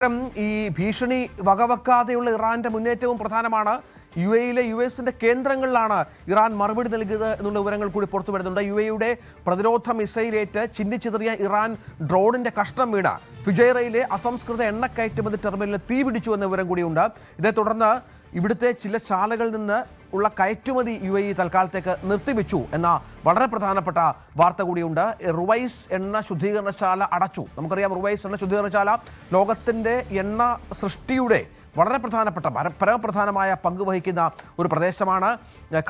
ഈ ഭീഷണി വകവെക്കാതെയുള്ള ഇറാന്റെ മുന്നേറ്റവും പ്രധാനമാണ്. യുഎസിന്റെ കേന്ദ്രങ്ങളിലാണ് ഇറാൻ മറുപടി നൽകിയത് എന്നുള്ള വിവരങ്ങൾ കൂടി പുറത്തു വരുന്നുണ്ട്. യുടെ പ്രതിരോധ മിസൈലേറ്റ് ചിന്നിച്ചിതറിയ ഇറാൻ ഡ്രോണിന്റെ കഷ്ണം വീണ് ഫുജൈറയിലെ അസംസ്കൃത എണ്ണ കയറ്റുമതി ടെർമിനലിൽ തീപിടിച്ചു എന്ന വിവരം കൂടിയുണ്ട്. ഇതേ തുടർന്ന് ഇവിടുത്തെ ചില ശാലകളിൽ നിന്ന് ഉള്ള കയറ്റുമതി തൽക്കാലത്തേക്ക് നിർത്തിവെച്ചു എന്ന വളരെ പ്രധാനപ്പെട്ട വാർത്ത കൂടിയുണ്ട്. റുവൈസ് എണ്ണ ശുദ്ധീകരണശാല അടച്ചു. നമുക്കറിയാം, റുവൈസ് എണ്ണ ശുദ്ധീകരണശാല ലോകത്തിൻ്റെ എണ്ണ സൃഷ്ടിയുടെ വളരെ പ്രധാനപ്പെട്ട പരമപ്രധാനമായ പങ്ക് വഹിക്കുന്ന ഒരു പ്രദേശമാണ്.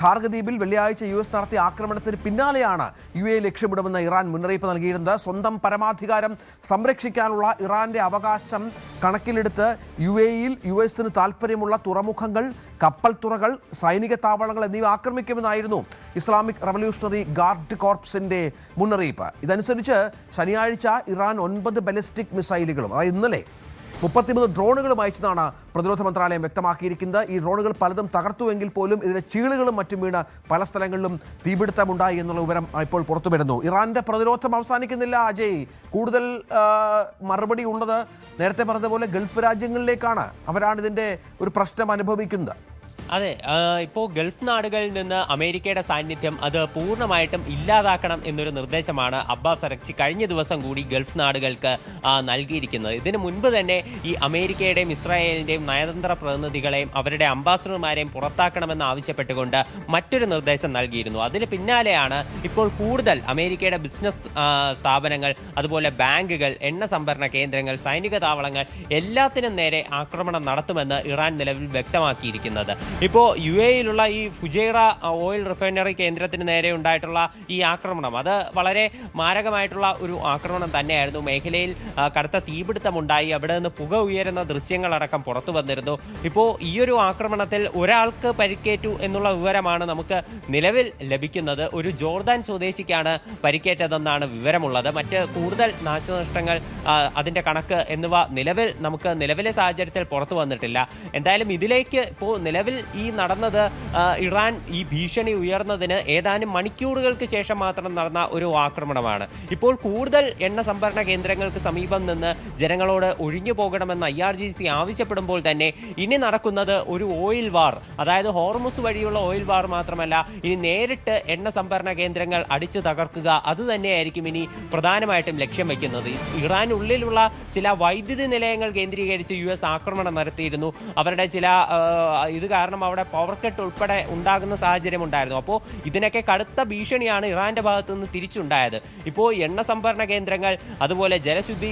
ഖാർഗ് ദ്വീപിൽ വെള്ളിയാഴ്ച US നടത്തിയ ആക്രമണത്തിന് പിന്നാലെയാണ് UAE ലക്ഷ്യമിടുമെന്ന് ഇറാൻ മുന്നറിയിപ്പ് നൽകിയിരുന്നത്. സ്വന്തം പരമാധികാരം സംരക്ഷിക്കാനുള്ള ഇറാന്റെ അവകാശം കണക്കിലെടുത്ത് UAEയിൽ US-ന് താൽപ്പര്യമുള്ള തുറമുഖങ്ങൾ, കപ്പൽ തുറകൾ, സൈനിക താവളങ്ങൾ എന്നിവ ആക്രമിക്കുമെന്നായിരുന്നു ഇസ്ലാമിക് റവല്യൂഷണറി ഗാർഡ് കോർപ്സിന്റെ മുന്നറിയിപ്പ്. ഇതനുസരിച്ച് ശനിയാഴ്ച ഇറാൻ 9 ബാലിസ്റ്റിക് മിസൈലുകളും, അതായത് ഇന്നലെ 33 ഡ്രോണുകളും അയച്ചതാണ് പ്രതിരോധ മന്ത്രാലയം വ്യക്തമാക്കിയിരിക്കുന്നത്. ഈ ഡ്രോണുകൾ പലതും തകർത്തുവെങ്കിൽ പോലും ഇതിലെ ചീളുകളും മറ്റും വീണ് പല സ്ഥലങ്ങളിലും തീപിടുത്തമുണ്ടായി എന്നുള്ള വിവരം ഇപ്പോൾ പുറത്തു വരുന്നു. ഇറാന്റെ പ്രതിരോധം അവസാനിക്കുന്നില്ല അജയ്. കൂടുതൽ മറുപടി ഉള്ളത് നേരത്തെ പറഞ്ഞതുപോലെ ഗൾഫ് രാജ്യങ്ങളിലേക്കാണ്. അവരാണ് ഇതിൻ്റെ ഒരു പ്രശ്നം അനുഭവിക്കുന്നത്. അതെ, ഇപ്പോൾ ഗൾഫ് നാടുകളിൽ നിന്ന് അമേരിക്കയുടെ സാന്നിധ്യം അത് പൂർണ്ണമായിട്ടും ഇല്ലാതാക്കണം എന്നൊരു നിർദ്ദേശമാണ് അബ്ബാസ് അരക്ചി കഴിഞ്ഞ ദിവസം കൂടി ഗൾഫ് നാടുകൾക്ക് നൽകിയിരിക്കുന്നത്. ഇതിനു മുൻപ് തന്നെ ഈ അമേരിക്കയുടെയും ഇസ്രായേലിൻ്റെയും നയതന്ത്ര പ്രതിനിധികളെയും അവരുടെ അംബാസഡർമാരെയും പുറത്താക്കണമെന്ന് ആവശ്യപ്പെട്ടുകൊണ്ട് മറ്റൊരു നിർദ്ദേശം നൽകിയിരുന്നു. അതിന് പിന്നാലെയാണ് ഇപ്പോൾ കൂടുതൽ അമേരിക്കയുടെ ബിസിനസ് സ്ഥാപനങ്ങൾ, അതുപോലെ ബാങ്കുകൾ, എണ്ണ സംഭരണ കേന്ദ്രങ്ങൾ, സൈനിക താവളങ്ങൾ എല്ലാത്തിനും നേരെ ആക്രമണം നടത്തുമെന്ന് ഇറാൻ നിലവിൽ വ്യക്തമാക്കിയിരിക്കുന്നത്. ഇപ്പോൾ UAEയിലുള്ള ഈ ഫുജൈറ ഓയിൽ റിഫൈനറി കേന്ദ്രത്തിന് നേരെ ഉണ്ടായിട്ടുള്ള ഈ ആക്രമണം അത് വളരെ മാരകമായിട്ടുള്ള ഒരു ആക്രമണം തന്നെയായിരുന്നു. മേഖലയിൽ കടുത്ത തീപിടുത്തമുണ്ടായി, അവിടെ നിന്ന് പുക ഉയരുന്ന ദൃശ്യങ്ങളടക്കം പുറത്തു വന്നിരുന്നു. ഇപ്പോൾ ഈ ഒരു ആക്രമണത്തിൽ ഒരാൾക്ക് പരിക്കേറ്റു എന്നുള്ള വിവരമാണ് നമുക്ക് നിലവിൽ ലഭിക്കുന്നത്. ഒരു ജോർദാൻ സ്വദേശിക്കാണ് പരിക്കേറ്റതെന്നാണ് വിവരമുള്ളത്. മറ്റ് കൂടുതൽ നാശനഷ്ടങ്ങൾ, അതിൻ്റെ കണക്ക് എന്നിവ നിലവിലെ സാഹചര്യത്തിൽ പുറത്തു വന്നിട്ടില്ല. എന്തായാലും ഇതിലേക്ക് ഇപ്പോൾ നിലവിൽ ഈ നടന്നത് ഇറാൻ ഈ ഭീഷണി ഉയർന്നതിന് ഏതാനും മണിക്കൂറുകൾക്ക് ശേഷം മാത്രം നടന്ന ഒരു ആക്രമണമാണ്. ഇപ്പോൾ കൂടുതൽ എണ്ണ സംഭരണ കേന്ദ്രങ്ങൾക്ക് സമീപം നിന്ന് ജനങ്ങളോട് ഒഴിഞ്ഞു പോകണമെന്ന് IRGC ആവശ്യപ്പെടുമ്പോൾ തന്നെ ഇനി നടക്കുന്നത് ഒരു ഓയിൽ വാർ, അതായത് ഹോർമുസ് വഴിയുള്ള ഓയിൽ വാർ മാത്രമല്ല, ഇനി നേരിട്ട് എണ്ണ സംഭരണ കേന്ദ്രങ്ങൾ അടിച്ചു തകർക്കുക, അതുതന്നെയായിരിക്കും ഇനി പ്രധാനമായിട്ടും ലക്ഷ്യം വയ്ക്കുന്നത്. ഇറാനുള്ളിലുള്ള ചില വൈദ്യുതി നിലയങ്ങൾ കേന്ദ്രീകരിച്ച് US ആക്രമണം നടത്തിയിരുന്നു. അവരുടെ ചില ഇത് കാരണം അവിടെ പവർ കട്ട് ഉൾപ്പെടെ ഉണ്ടാകുന്ന സാഹചര്യം ഉണ്ടായിരുന്നു. അപ്പോൾ ഇതിനൊക്കെ കടുത്ത ഭീഷണിയാണ് ഇറാന്റെ ഭാഗത്തു നിന്ന് തിരിച്ചുണ്ടായത്. ഇപ്പോൾ എണ്ണ സംഭരണ കേന്ദ്രങ്ങൾ, അതുപോലെ ജലശുദ്ധി